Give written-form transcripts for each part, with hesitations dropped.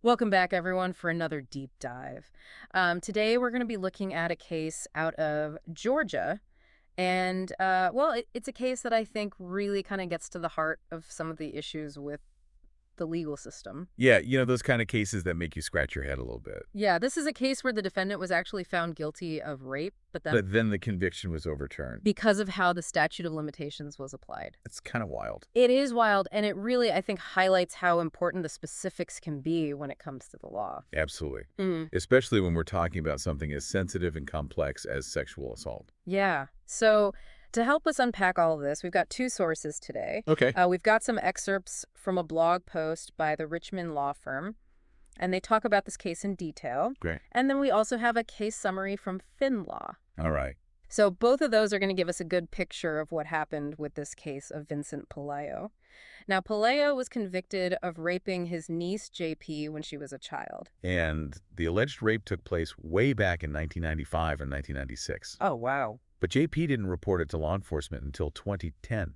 Welcome back, everyone, for another deep dive. Today, we're going to be looking at a case out of Georgia. And, it's a case that I think really kind of gets to the heart of some of the issues with the legal system. Yeah, those kind of cases that make you scratch your head a little bit. Yeah, this is a case where the defendant was actually found guilty of rape, but then But then the conviction was overturned. because of how the statute of limitations was applied. It's kind of wild. It is wild, and it really, I think, highlights how important the specifics can be when it comes to the law. Absolutely. Mm. Especially when we're talking about something as sensitive and complex as sexual assault. Yeah. So to help us unpack all of this, we've got two sources today. Okay. We've got some excerpts from a blog post by the Richmond law firm, and they talk about this case in detail. Great. And then we also have a case summary from FinLaw. All right. So both of those are going to give us a good picture of what happened with this case of Vincent PELAYO. Now, PELAYO was convicted of raping his niece, JP, when she was a child. And the alleged rape took place way back in 1995 and 1996. Oh, wow. But JP didn't report it to law enforcement until 2010.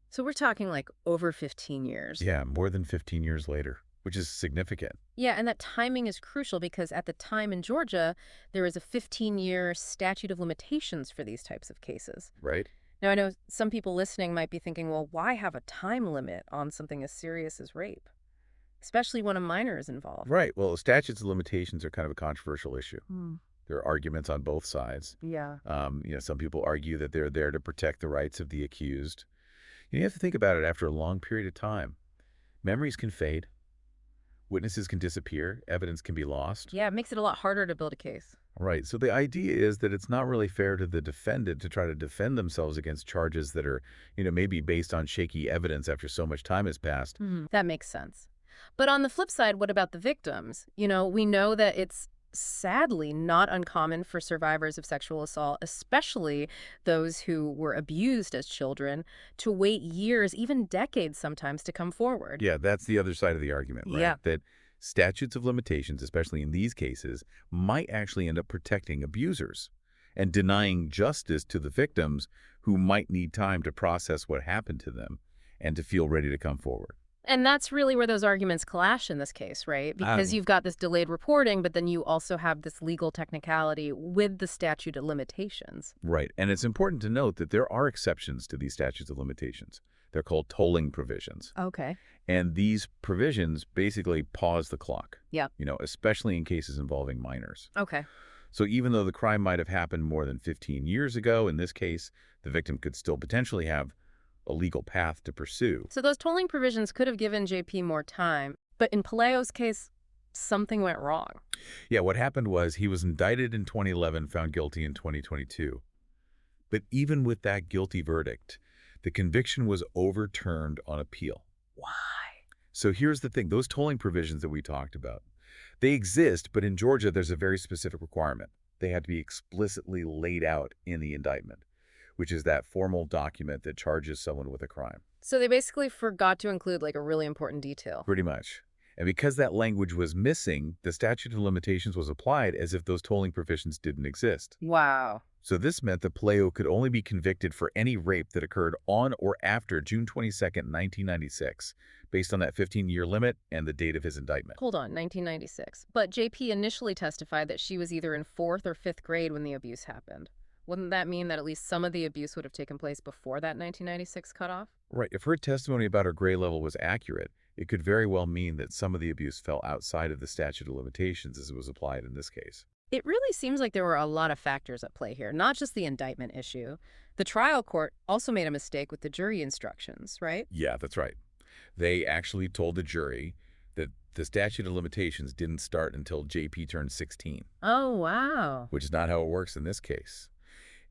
So we're talking like over 15 years. Yeah, more than 15 years later, which is significant. Yeah, and that timing is crucial because at the time in Georgia, there was a 15-year statute of limitations for these types of cases. Right? Now, I know some people listening might be thinking, well, why have a time limit on something as serious as rape, especially when a minor is involved? Right. Well, statutes of limitations are kind of a controversial issue. Hmm. There are arguments on both sides. Yeah. Some people argue that they're there to protect the rights of the accused. You have to think about it after a long period of time. Memories can fade. Witnesses can disappear. Evidence can be lost. Yeah, it makes it a lot harder to build a case. Right. So the idea is that it's not really fair to the defendant to try to defend themselves against charges that are, maybe based on shaky evidence after so much time has passed. That makes sense. But on the flip side, what about the victims? We know that it's sadly not uncommon for survivors of sexual assault, especially those who were abused as children, to wait years, even decades sometimes, to come forward. Yeah, that's the other side of the argument, right? Yeah. That statutes of limitations, especially in these cases, might actually end up protecting abusers and denying justice to the victims who might need time to process what happened to them and to feel ready to come forward. And that's really where those arguments clash in this case, right? Because you've got this delayed reporting, but then you also have this legal technicality with the statute of limitations. Right. And it's important to note that there are exceptions to these statutes of limitations. They're called tolling provisions. Okay. And these provisions basically pause the clock. Yeah. Especially in cases involving minors. Okay. So even though the crime might have happened more than 15 years ago, in this case, the victim could still potentially have a legal path to pursue. So those tolling provisions could have given JP more time, but in Pelayo's case, something went wrong. Yeah, what happened was he was indicted in 2011, found guilty in 2022. But even with that guilty verdict, the conviction was overturned on appeal. Why? So here's the thing. Those tolling provisions that we talked about, they exist, but in Georgia, there's a very specific requirement. They have to be explicitly laid out in the indictment, which is that formal document that charges someone with a crime. So they basically forgot to include like a really important detail. Pretty much. And because that language was missing, the statute of limitations was applied as if those tolling provisions didn't exist. Wow. So this meant that PELAYO could only be convicted for any rape that occurred on or after June 22nd, 1996, based on that 15-year limit and the date of his indictment. Hold on, 1996. But JP initially testified that she was either in 4th or 5th grade when the abuse happened. Wouldn't that mean that at least some of the abuse would have taken place before that 1996 cutoff? Right. If her testimony about her grade level was accurate, it could very well mean that some of the abuse fell outside of the statute of limitations as it was applied in this case. It really seems like there were a lot of factors at play here, not just the indictment issue. The trial court also made a mistake with the jury instructions, right? Yeah, that's right. They actually told the jury that the statute of limitations didn't start until JP turned 16. Oh, wow. Which is not how it works in this case.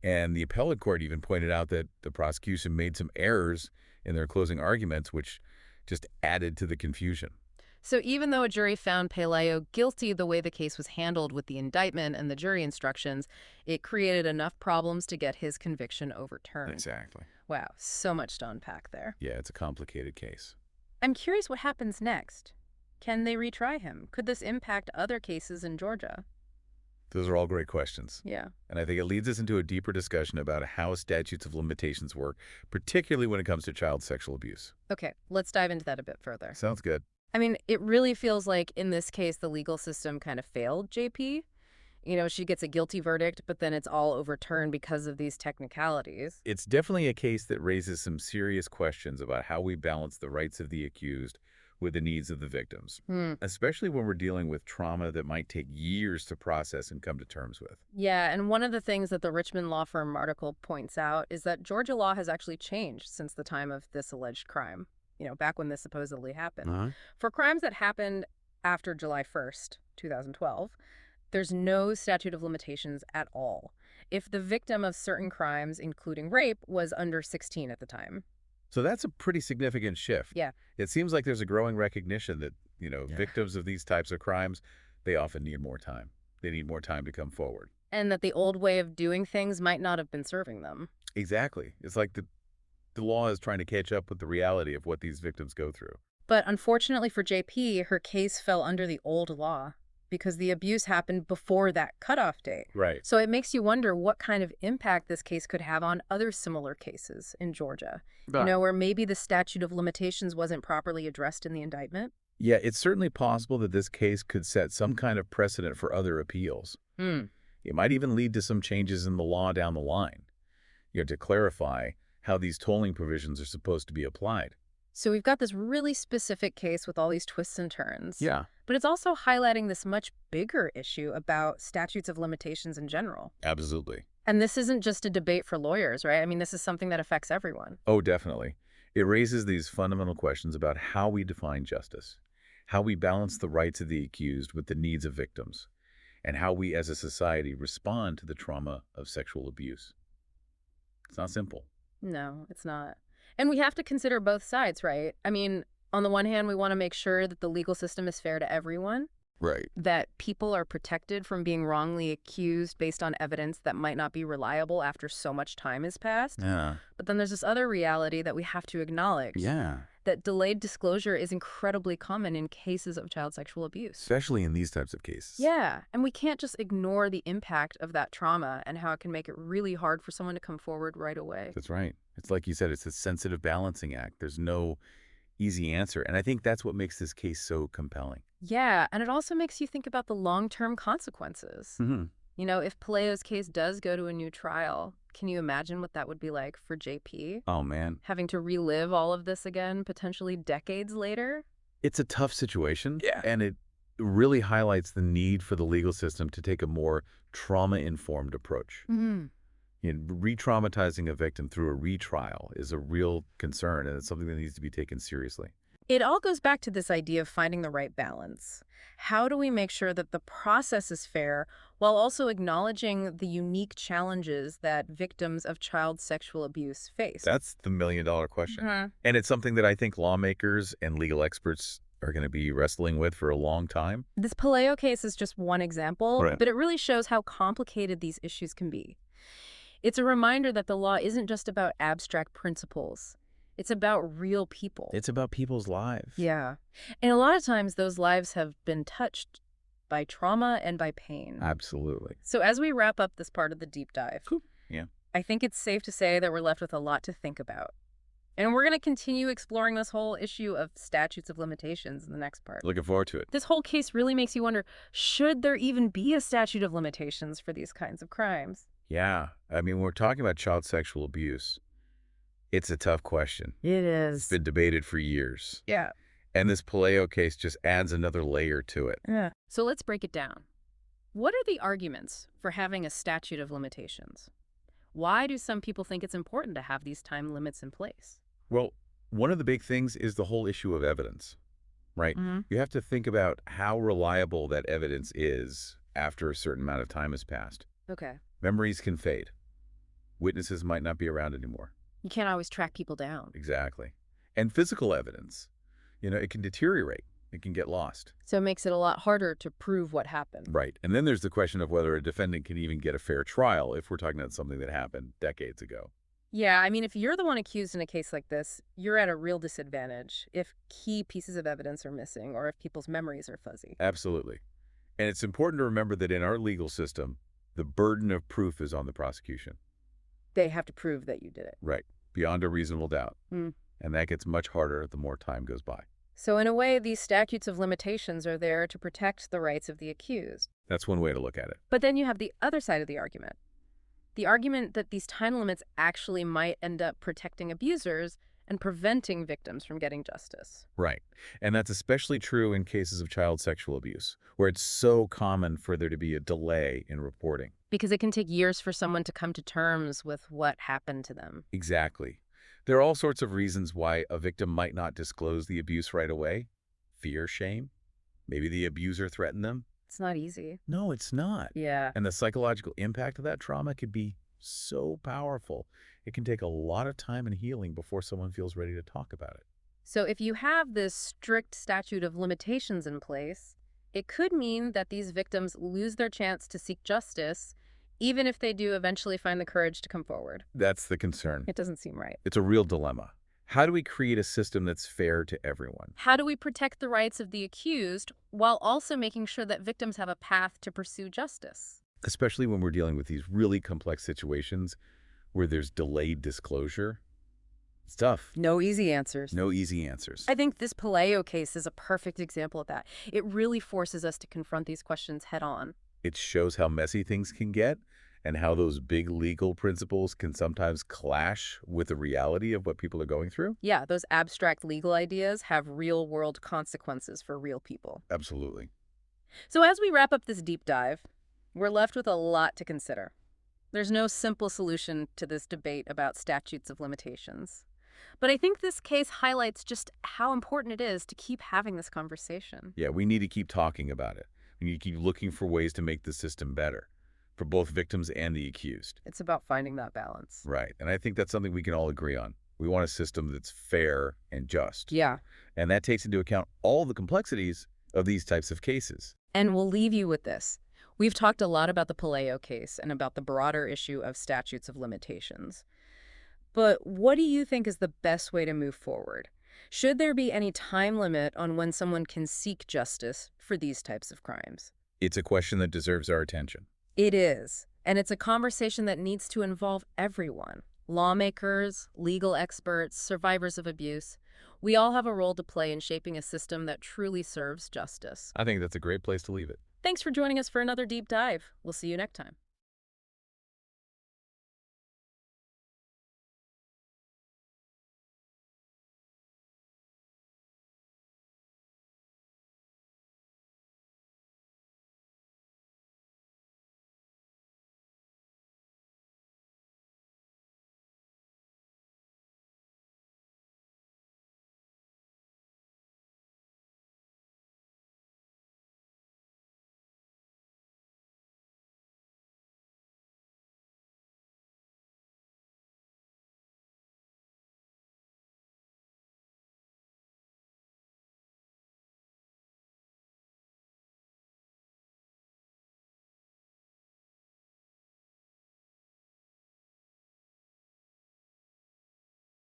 And the appellate court even pointed out that the prosecution made some errors in their closing arguments, which just added to the confusion. So even though a jury found PELAYO guilty the way the case was handled with the indictment and the jury instructions, it created enough problems to get his conviction overturned. Exactly. Wow, so much to unpack there. Yeah, it's a complicated case. I'm curious what happens next. Can they retry him? Could this impact other cases in Georgia? Those are all great questions. Yeah. And I think it leads us into a deeper discussion about how statutes of limitations work, particularly when it comes to child sexual abuse. Okay, let's dive into that a bit further. Sounds good. I mean, it really feels like in this case, the legal system kind of failed JP. She gets a guilty verdict, but then it's all overturned because of these technicalities. It's definitely a case that raises some serious questions about how we balance the rights of the accused with the needs of the victims, Hmm. especially when we're dealing with trauma that might take years to process and come to terms with. Yeah, and one of the things that the Richmond law firm article points out is that Georgia law has actually changed since the time of this alleged crime, back when this supposedly happened. Uh-huh. For crimes that happened after July 1st, 2012, there's no statute of limitations at all if the victim of certain crimes, including rape, was under 16 at the time. So that's a pretty significant shift. Yeah. It seems like there's a growing recognition that, Yeah. victims of these types of crimes, they often need more time. They need more time to come forward. And that the old way of doing things might not have been serving them. Exactly. It's like the law is trying to catch up with the reality of what these victims go through. But unfortunately for JP, her case fell under the old law because the abuse happened before that cutoff date. Right. So it makes you wonder what kind of impact this case could have on other similar cases in Georgia, where maybe the statute of limitations wasn't properly addressed in the indictment. Yeah, it's certainly possible that this case could set some kind of precedent for other appeals. Hmm. It might even lead to some changes in the law down the line, to clarify how these tolling provisions are supposed to be applied. So we've got this really specific case with all these twists and turns. Yeah, But it's also highlighting this much bigger issue about statutes of limitations in general. absolutely. And this isn't just a debate for lawyers, right? I mean, this is something that affects everyone. Oh, definitely. It raises these fundamental questions about how we define justice, how we balance the rights of the accused with the needs of victims, and how we as a society respond to the trauma of sexual abuse. It's not simple. No, it's not. And we have to consider both sides, right? I mean, on the one hand, we want to make sure that the legal system is fair to everyone, Right. that people are protected from being wrongly accused based on evidence that might not be reliable after so much time has passed. Yeah. But then there's this other reality that we have to acknowledge. Yeah. That delayed disclosure is incredibly common in cases of child sexual abuse. Especially in these types of cases. Yeah, and we can't just ignore the impact of that trauma and how it can make it really hard for someone to come forward right away. That's right. It's like you said, it's a sensitive balancing act. There's no easy answer. And I think that's what makes this case so compelling. Yeah, and it also makes you think about the long-term consequences. Mm-hmm. If PELAYO's case does go to a new trial, can you imagine what that would be like for JP? Oh, man. Having to relive all of this again, potentially decades later? It's a tough situation. Yeah. And it really highlights the need for the legal system to take a more trauma-informed approach. Mm-hmm. Re-traumatizing a victim through a retrial is a real concern, and it's something that needs to be taken seriously. It all goes back to this idea of finding the right balance. How do we make sure that the process is fair while also acknowledging the unique challenges that victims of child sexual abuse face? That's the million-dollar question. Mhm. And it's something that I think lawmakers and legal experts are going to be wrestling with for a long time. This PELAYO case is just one example, Right. but it really shows how complicated these issues can be. It's a reminder that the law isn't just about abstract principles. It's about real people. It's about people's lives. Yeah. And a lot of times those lives have been touched by trauma and by pain. Absolutely. So as we wrap up this part of the deep dive, Cool. Yeah. I think it's safe to say that we're left with a lot to think about. And we're going to continue exploring this whole issue of statutes of limitations in the next part. Looking forward to it. This whole case really makes you wonder, should there even be a statute of limitations for these kinds of crimes? Yeah. I mean, when we're talking about child sexual abuse, it's a tough question. It It's is. been debated for years. Yeah. And this PELAYO case just adds another layer to it. Yeah. So let's break it down. What are the arguments for having a statute of limitations? Why do some people think it's important to have these time limits in place? Well, one of the big things is the whole issue of evidence, right? Mhm. You have to think about how reliable that evidence is after a certain amount of time has passed. Okay. Memories can fade. Witnesses might not be around anymore. You can't always track people down. Exactly. And physical evidence, it can deteriorate. It can get lost. So it makes it a lot harder to prove what happened. Right. And then there's the question of whether a defendant can even get a fair trial if we're talking about something that happened decades ago. Yeah, I mean, if you're the one accused in a case like this, you're at a real disadvantage if key pieces of evidence are missing or if people's memories are fuzzy. Absolutely. And it's important to remember that in our legal system, the burden of proof is on the prosecution. They have to prove that you did it. Right. Beyond a reasonable doubt. Mm. And that gets much harder the more time goes by. So in a way, these statutes of limitations are there to protect the rights of the accused. That's one way to look at it. But then you have the other side of the argument. The argument that these time limits actually might end up protecting abusers and preventing victims from getting justice. Right. And that's especially true in cases of child sexual abuse, where it's so common for there to be a delay in reporting. Because it can take years for someone to come to terms with what happened to them. Exactly. There are all sorts of reasons why a victim might not disclose the abuse right away. Fear, shame. Maybe the abuser threatened them. It's not easy. No, it's not. Yeah. And the psychological impact of that trauma could be so powerful. It can take a lot of time and healing before someone feels ready to talk about it. So if you have this strict statute of limitations in place, it could mean that these victims lose their chance to seek justice, even if they do eventually find the courage to come forward. That's the concern. It doesn't seem right. It's a real dilemma. How do we create a system that's fair to everyone? How do we protect the rights of the accused while also making sure that victims have a path to pursue justice? Especially when we're dealing with these really complex situations where there's delayed disclosure. It's tough. No easy answers. No easy answers. I think this PELAYO case is a perfect example of that. It really forces us to confront these questions head on. It shows how messy things can get and how those big legal principles can sometimes clash with the reality of what people are going through. Yeah, those abstract legal ideas have real-world consequences for real people. Absolutely. So as we wrap up this deep dive, we're left with a lot to consider. There's no simple solution to this debate about statutes of limitations. But I think this case highlights just how important it is to keep having this conversation. Yeah, we need to keep talking about it. We need to keep looking for ways to make the system better for both victims and the accused. It's about finding that balance. Right. And I think that's something we can all agree on. We want a system that's fair and just. Yeah. And that takes into account all the complexities of these types of cases. And we'll leave you with this. We've talked a lot about the PELAYO case and about the broader issue of statutes of limitations. But what do you think is the best way to move forward? Should there be any time limit on when someone can seek justice for these types of crimes? It's a question that deserves our attention. It is. And it's a conversation that needs to involve everyone. Lawmakers, legal experts, survivors of abuse. We all have a role to play in shaping a system that truly serves justice. I think that's a great place to leave it. Thanks for joining us for another deep dive. We'll see you next time.